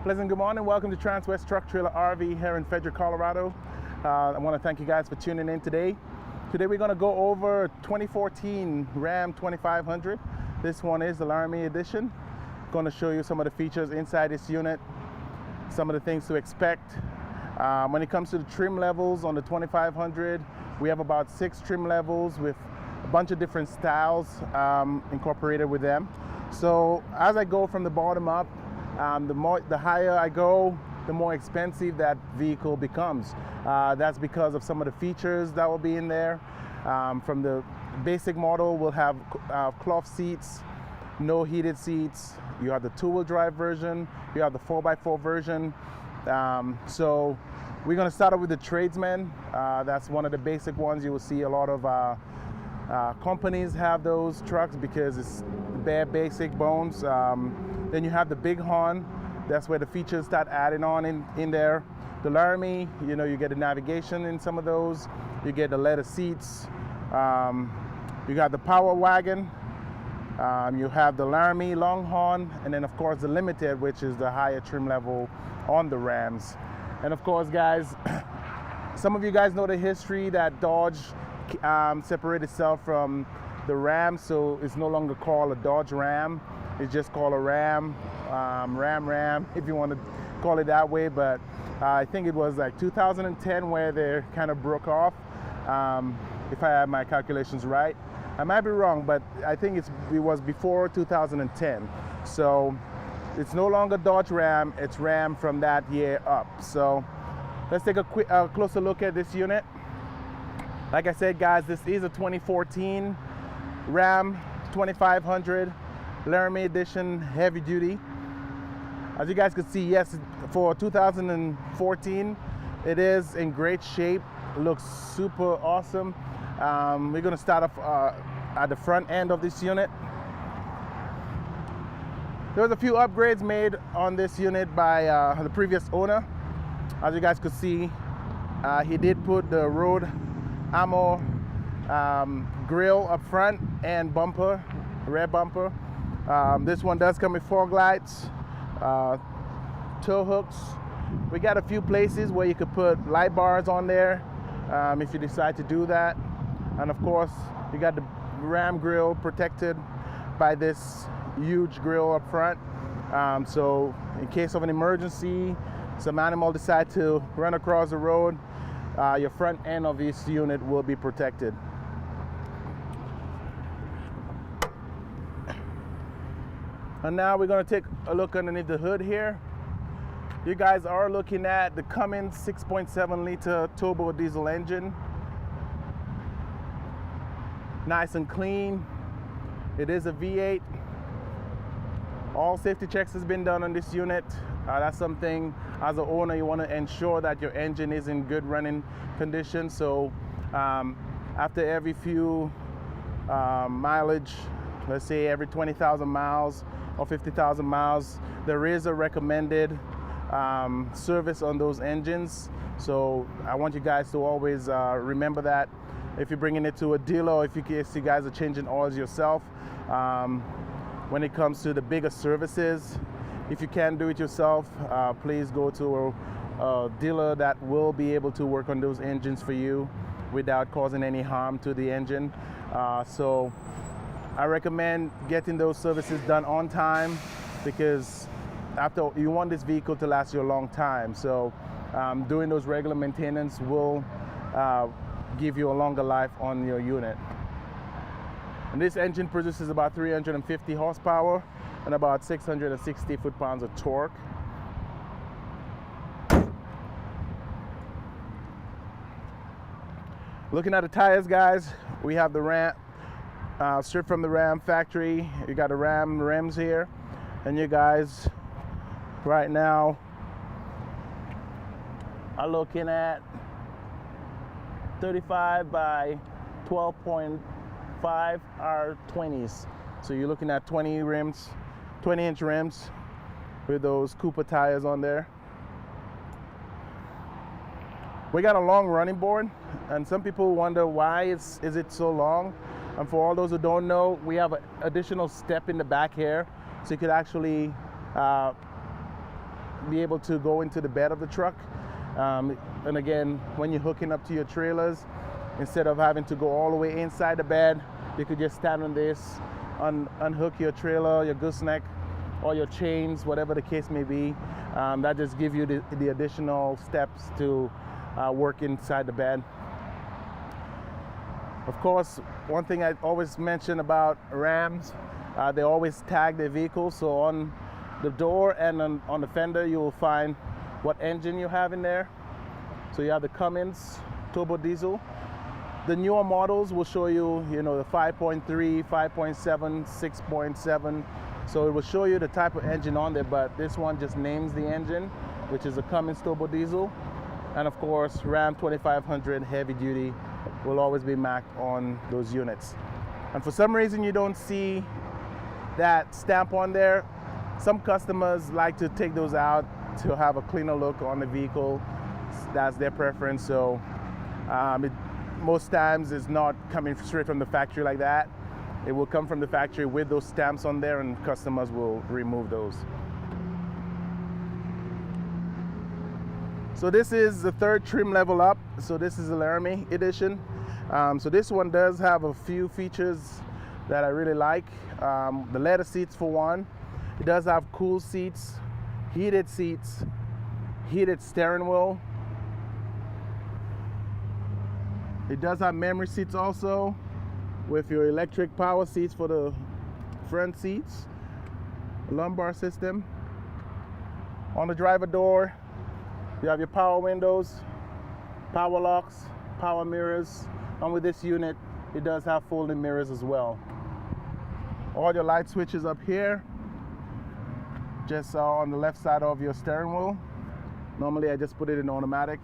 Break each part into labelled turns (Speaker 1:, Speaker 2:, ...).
Speaker 1: Pleasant good morning. Welcome to Transwest Truck Trailer RV here in Frederick, Colorado. I want to thank you guys for tuning in today. Today we're going to go over 2014 Ram 2500. This one is the Laramie edition. Going to show you some of the features inside this unit, some of the things to expect. When it comes to the trim levels on the 2500, we have about 6 trim levels with a bunch of different styles incorporated with them. So as I go from the bottom up, the higher I go, the more expensive that vehicle becomes. That's because of some of the features that will be in there. From the basic model, we'll have cloth seats, no heated seats. You have the two-wheel drive version, you have the 4x4 version. So we're going to start off with the Tradesman. That's one of the basic ones. You will see a lot of companies have those trucks because it's bare basic bones. Then you have the Big Horn. That's where the features start adding on in there. The Laramie, you get the navigation in some of those. You get the leather seats. You got the Power Wagon. You have the Laramie Longhorn, and then of course the Limited, which is the higher trim level on the Rams. And of course, guys, some of you guys know the history that Dodge separated itself from the Ram, so it's no longer called a Dodge Ram. It's just called a Ram, Ram, if you want to call it that way. But I think it was like 2010 where they kind of broke off, if I have my calculations right. I might be wrong, but I think it was before 2010. So it's no longer Dodge Ram, it's Ram from that year up. So let's take a closer look at this unit. Like I said, guys, this is a 2014 Ram 2500 Laramie edition heavy duty. As you guys can see, yes, for 2014, it is in great shape. It looks super awesome. We're going to start off at the front end of this unit. There was a few upgrades made on this unit by the previous owner. As you guys could see, he did put the road ammo grill up front and bumper, rear bumper. This one does come with fog lights, tow hooks. We got a few places where you could put light bars on there if you decide to do that. And of course, you got the Ram grill protected by this huge grill up front. So in case of an emergency, some animal decide to run across the road, your front end of this unit will be protected. And now we're going to take a look underneath the hood here. You guys are looking at the Cummins 6.7 liter turbo diesel engine. Nice and clean. It is a V8. All safety checks has been done on this unit. That's something as an owner you want to ensure that your engine is in good running condition. So after every few mileage, let's say every 20,000 miles or 50,000 miles, there is a recommended service on those engines. So I want you guys to always remember that if you're bringing it to a dealer, or if you guys are changing oils yourself. When it comes to the bigger services, if you can't do it yourself, please go to a dealer that will be able to work on those engines for you without causing any harm to the engine. So I recommend getting those services done on time, because you want this vehicle to last you a long time. So doing those regular maintenance will give you a longer life on your unit. And this engine produces about 350 horsepower and about 660 foot-pounds of torque. Looking at the tires, guys, we have the Ram, straight from the Ram factory. You got the Ram rims here, and you guys right now are looking at 35 by 12.5 R20s. So you're looking at 20-inch rims with those Cooper tires on there. We got a long running board, and some people wonder why is it so long. And for all those who don't know, we have an additional step in the back here, so you could actually be able to go into the bed of the truck. And again, when you're hooking up to your trailers, instead of having to go all the way inside the bed, you could just stand on this, unhook your trailer, your gooseneck, or your chains, whatever the case may be. That just gives you the additional steps to work inside the bed. Of course, one thing I always mention about Rams, they always tag their vehicles. So on the door and on the fender, you will find what engine you have in there. So you have the Cummins turbo diesel. The newer models will show you, the 5.3, 5.7, 6.7. So it will show you the type of engine on there, but this one just names the engine, which is a Cummins turbo diesel. And of course, Ram 2500 heavy duty will always be marked on those units. And for some reason you don't see that stamp on there. Some customers like to take those out to have a cleaner look on the vehicle. That's their preference. So most times it's not coming straight from the factory like that. It will come from the factory with those stamps on there, and customers will remove those. So this is the third trim level up. So this is the Laramie edition. So this one does have a few features that I really like. The leather seats for one. It does have cool seats, heated steering wheel. It does have memory seats also, with your electric power seats for the front seats, lumbar system. On the driver door, you have your power windows, power locks, power mirrors, and with this unit, it does have folding mirrors as well. All your light switches up here, just on the left side of your steering wheel. Normally I just put it in automatic.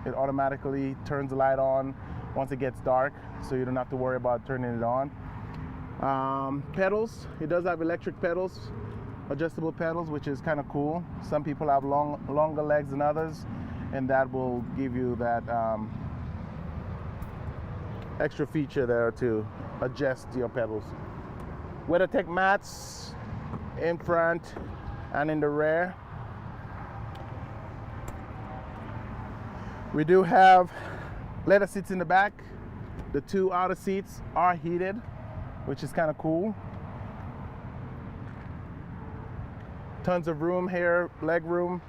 Speaker 1: It automatically turns the light on once it gets dark, so you don't have to worry about turning it on. Pedals, it does have electric pedals, adjustable pedals, which is kind of cool. Some people have longer legs than others, and that will give you that extra feature there to adjust your pedals. WeatherTech mats in front and in the rear. We do have leather seats in the back. The two outer seats are heated, which is kind of cool. Tons of room here, leg room.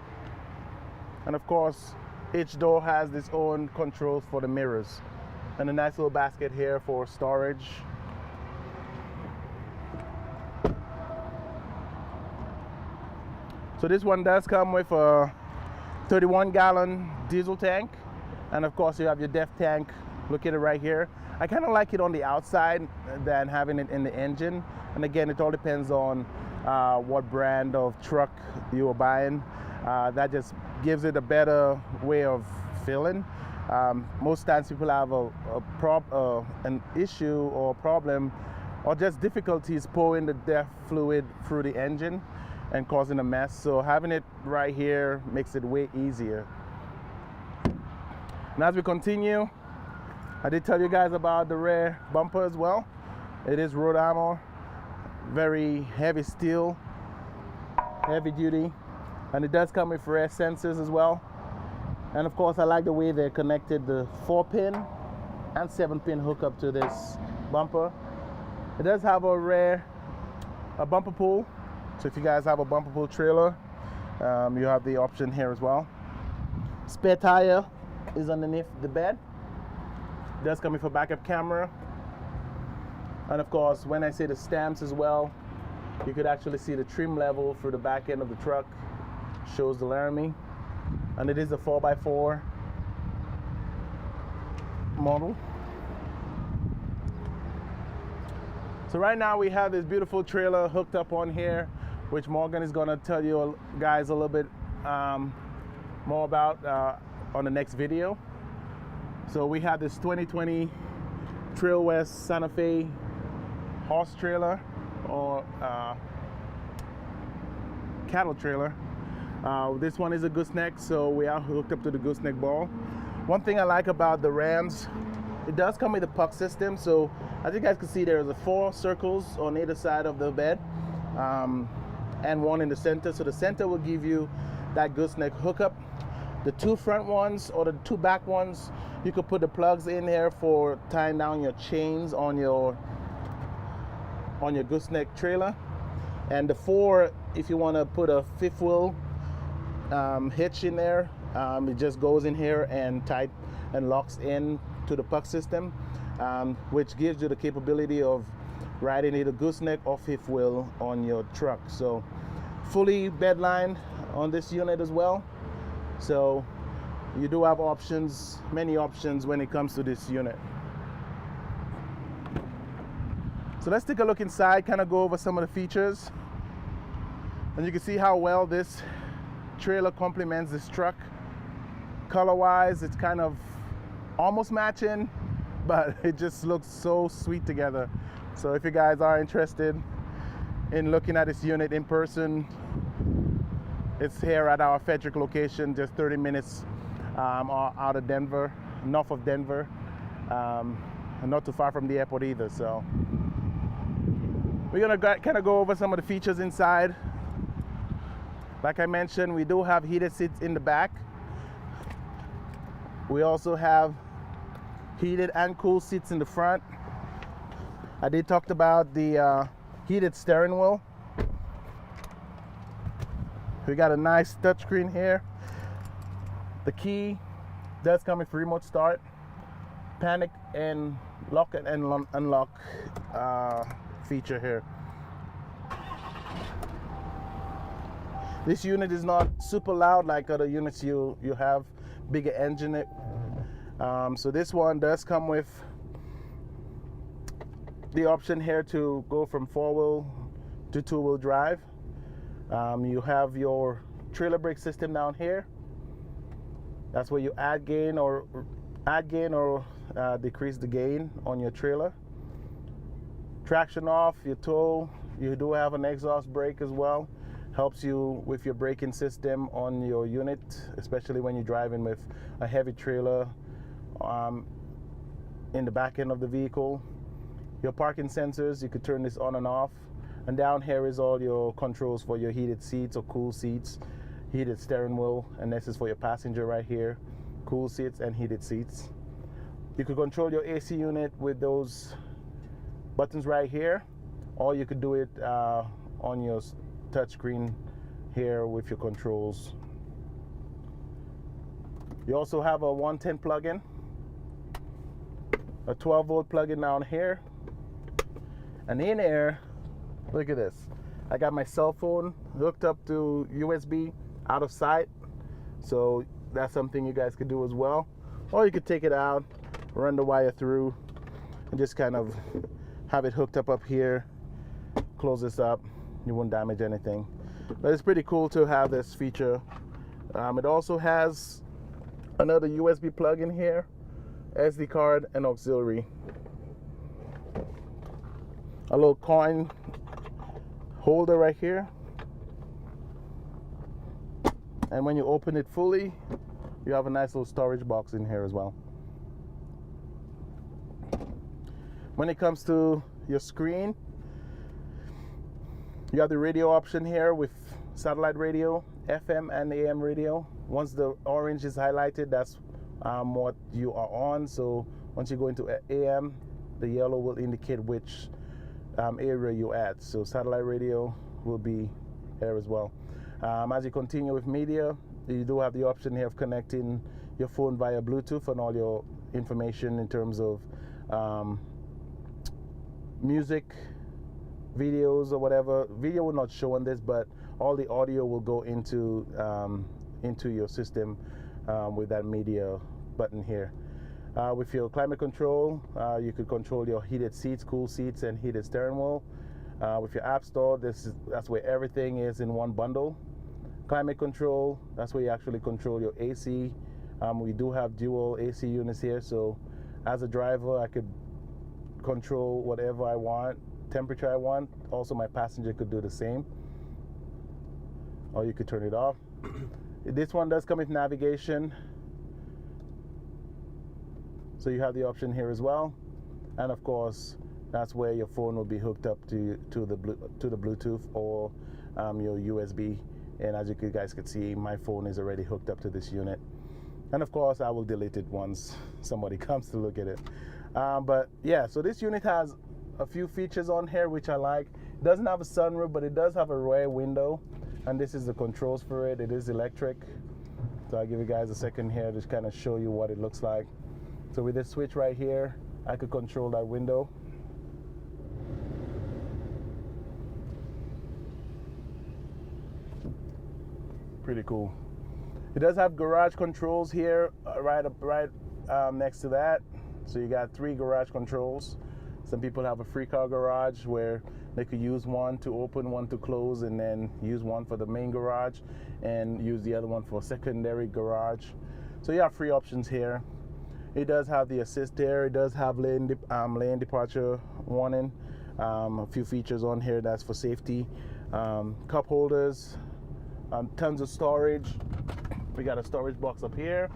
Speaker 1: And of course, each door has its own controls for the mirrors. And a nice little basket here for storage. So this one does come with a 31-gallon diesel tank. And of course, you have your DEF tank located right here. I kind of like it on the outside than having it in the engine. And again, it all depends on what brand of truck you are buying. That just gives it a better way of filling. Most times people have an issue or problem or just difficulties pouring the DEF fluid through the engine and causing a mess. So having it right here makes it way easier. And as we continue, I did tell you guys about the rear bumper as well. It is Rhode Armor, very heavy steel, heavy duty, and it does come with rear sensors as well. And of course, I like the way they connected the 4-pin and 7-pin hookup to this bumper. It does have a bumper pull. So if you guys have a bumper pull trailer, you have the option here as well. Spare tire is underneath the bed. It does come with a backup camera. And of course, when I say the stamps as well, you could actually see the trim level through the back end of the truck. Shows the Laramie. And it is a 4x4 model. So right now we have this beautiful trailer hooked up on here, which Morgan is going to tell you guys a little bit more about on the next video. So we have this 2020 Transwest Santa Fe horse trailer or cattle trailer. This one is a gooseneck, so we are hooked up to the gooseneck ball. One thing I like about the Rams, it does come with a puck system. So as you guys can see, there's 4 circles on either side of the bed and one in the center. So the center will give you that gooseneck hookup. The two front ones or the two back ones, you could put the plugs in here for tying down your chains on your gooseneck trailer. And the four, if you want to put a fifth wheel hitch in there, it just goes in here and tight and locks in to the puck system, which gives you the capability of riding either gooseneck or fifth wheel on your truck. So fully bedlined on this unit as well. So you do have options, many options when it comes to this unit. So let's take a look inside, kind of go over some of the features. And you can see how well this trailer complements this truck. Color-wise, it's kind of almost matching, but it just looks so sweet together. So if you guys are interested in looking at this unit in person, it's here at our Frederick location, just 30 minutes out of Denver, north of Denver, and not too far from the airport either. So we're gonna kind of go over some of the features inside. Like I mentioned, we do have heated seats in the back. We also have heated and cool seats in the front. I did talk about the heated steering wheel. We got a nice touchscreen here. The key does come with remote start, panic and lock and unlock feature here. This unit is not super loud like other units you have, bigger engine. So this one does come with the option here to go from 4-wheel to 2-wheel drive. You have your trailer brake system down here. That's where you add gain or decrease the gain on your trailer. Traction off, your tow. You do have an exhaust brake as well. Helps you with your braking system on your unit, especially when you're driving with a heavy trailer in the back end of the vehicle. Your parking sensors, you could turn this on and off. And down here is all your controls for your heated seats or cool seats, heated steering wheel, and this is for your passenger right here, cool seats and heated seats. You could control your AC unit with those buttons right here, or you could do it on your touchscreen here with your controls. You also have a 110 plug-in, a 12-volt plug-in down here, and in here, look at this. I got my cell phone hooked up to USB out of sight. So that's something you guys could do as well. Or you could take it out, run the wire through, and just kind of have it hooked up here. Close this up. You won't damage anything. But it's pretty cool to have this feature. It also has another USB plug in here, SD card, and auxiliary. A little coin holder right here, and when you open it fully, you have a nice little storage box in here as well. When it comes to your screen, you have the radio option here with satellite radio, FM and AM radio. Once the orange is highlighted, that's what you are on. So once you go into AM, the yellow will indicate which area you're at. So satellite radio will be here as well. As you continue with media, you do have the option here of connecting your phone via Bluetooth and all your information in terms of music, videos or whatever. Video will not show on this, but all the audio will go into your system with that media button here. With your climate control, you could control your heated seats, cool seats, and heated steering wheel. With your app store, that's where everything is in one bundle. Climate control, that's where you actually control your AC. We do have dual AC units here, so as a driver, I could control whatever I want, temperature I want. Also, my passenger could do the same. Or you could turn it off. This one does come with navigation. So you have the option here as well, and of course that's where your phone will be hooked up to the Bluetooth or your USB And as you guys could see, my phone is already hooked up to this unit. And of course, I will delete it once somebody comes to look at it. But yeah, so this unit has a few features on here which I like. It doesn't have a sunroof, but it does have a rear window. And this is the controls for it. It is electric. So I'll give you guys a second here to kind of show you what it looks like. So with this switch right here, I could control that window. Pretty cool. It does have garage controls here, right next to that. So you got 3 garage controls. Some people have a free car garage where they could use one to open, one to close, and then use one for the main garage and use the other one for secondary garage. So you have 3 options here. It does have the assist there. It does have lane departure warning. A few features on here that's for safety. Cup holders, tons of storage. We got a storage box up here.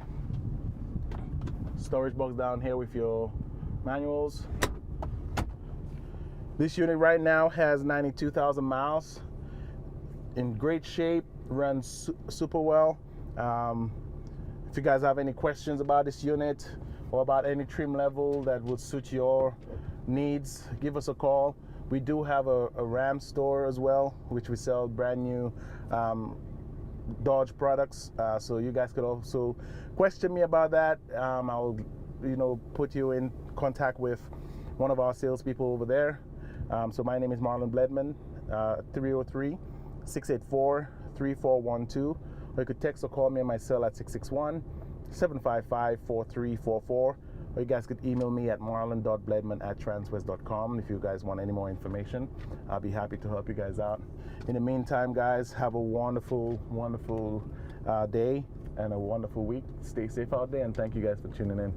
Speaker 1: Storage box down here with your manuals. This unit right now has 92,000 miles. In great shape, runs super well. If you guys have any questions about this unit or about any trim level that would suit your needs, give us a call. We do have a Ram store as well, which we sell brand new Dodge products. So you guys could also question me about that. I'll, put you in contact with one of our salespeople over there. So my name is Marlon Bledman, 303-684-3412. Or you could text or call me on my cell at 661-755-4344. Or you guys could email me at marlon.bledman@transwest.com if you guys want any more information. I'll be happy to help you guys out. In the meantime, guys, have a wonderful, wonderful day and a wonderful week. Stay safe out there, and thank you guys for tuning in.